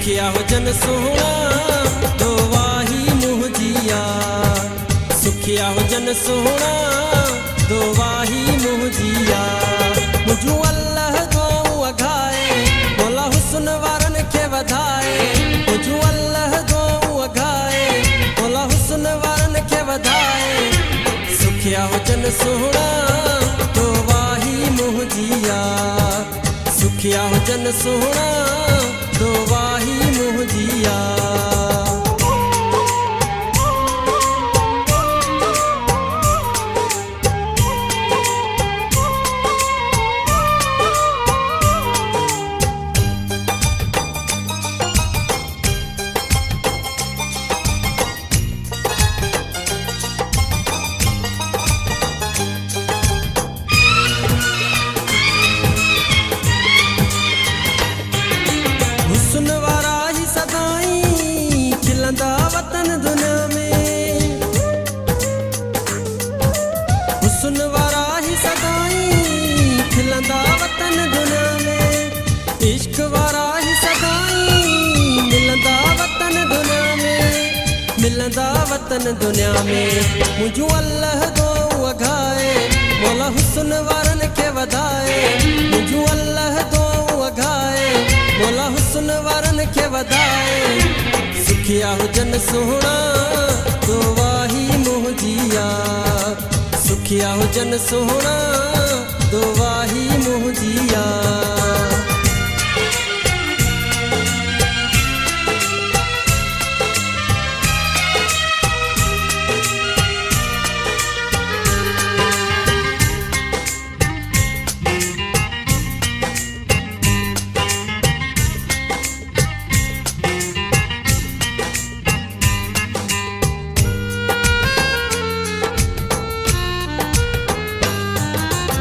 सुखिया हो जन सोहना दो वाही मुहजिया। सुखिया हो जन सोहना दो वाही मुहजिया। मुझू अल्लाह दुआऊं अघाए मौला हुस्न वारन खे वधाए। मुझू अल्लाह दुआऊं अघाए मौला हुस्न वारन खे वधाए। सुखिया हो जन सोहना दो वाही मुहजिया। सुखिया हो जन सोहना दो वाही मुहजिया। हुस्न वारा ही सदाई खिलंदा वतन दुनिया में। हुस्न वारा ही सदाई खिलंदा वतन दुनिया में। इश्क वारा ही सदाई मिलंदा वतन दुनिया में। मिलंदा वतन दुनिया में। मुझू अल्लाह दुआऊं अघाए मौला हुस्न वारन खे वधाए। मुझू अल्लाह दुआऊं अघाए मौला हुस्न वारन खे वधाए। सुखिया हो जन सोहना दो वाही मुहजिया। सुखिया हो जन सोहना दो वाही मुहजिया।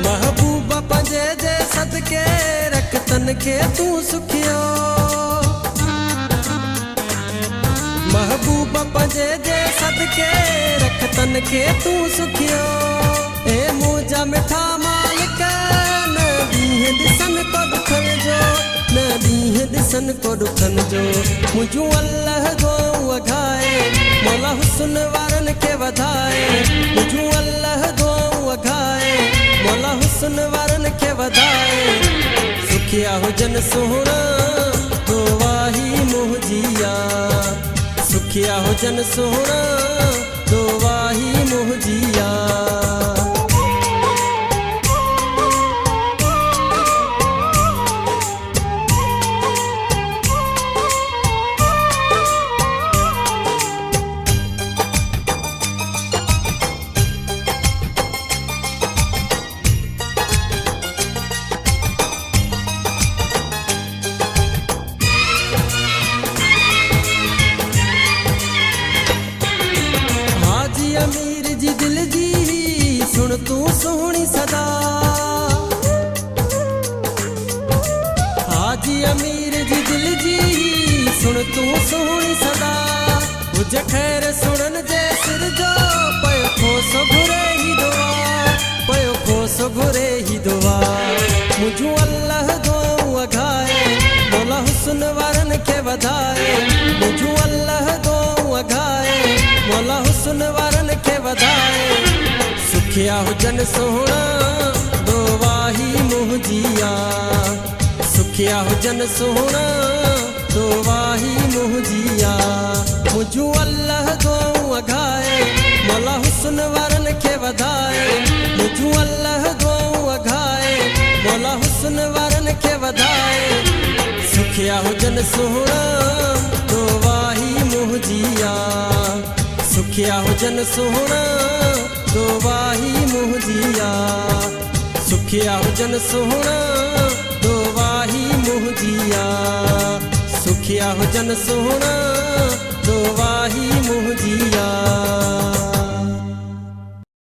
महबूबा पंजे जे सदके रख तन खे तू सुखियो। महबूबा पंजे जे सदके रख तन खे तू सुखियो। ए मुझा मिठा मालिक न दीह दिसन को दुखन जो। न दीह दिसन को दुखन जो। मुझू अल्लाह दुआऊं अघाए मौला हुस्न वारन खे वधाए। मुझू अल्लाह दुआऊं अघाए मौला हुस्न वारन खे वधाए। सुखिया हो जन सोहना दो वाही मुहजिया। सुखिया हो जन सोहना दो वाही मुहजिया। हाजी अमीर जी दिल जी सुन तू सोहनी सदा। हाजी अमीर जी दिल जी सुन तू सोहनी सदा। मुझे खैर सुनन जे सिर जो पयो खोसो घुरे ही दुआ। पयो खोसो घुरे ही दुआ। मुझू अल्लाह दुआऊं अघाए मौला हुस्न वारन खे वधाए। मुझू अल्लाह दुआऊं अघाए मौला हुस्न वारन खे वधाए। सुखिया हो जन सोहना दो वाही मुहजिया। सुखिया हो जन सोहना दो वाही मुहजिया। मुझू अल्लाह दुआऊं अघाए मौला हुस्न वारन खे वधाए। मुझू अल्लाह दुआऊं अघाए मौला हुस्न वारन खे वधाए। सुखिया हो जन सोहना दो वाही मुहजिया। सुखिया हो जन सोहना दो वाही मुहजिया। सुखिया हो जन सोहना दो वाही मुहजिया। सुखिया हो जन सोहना दो वाही मुहजिया।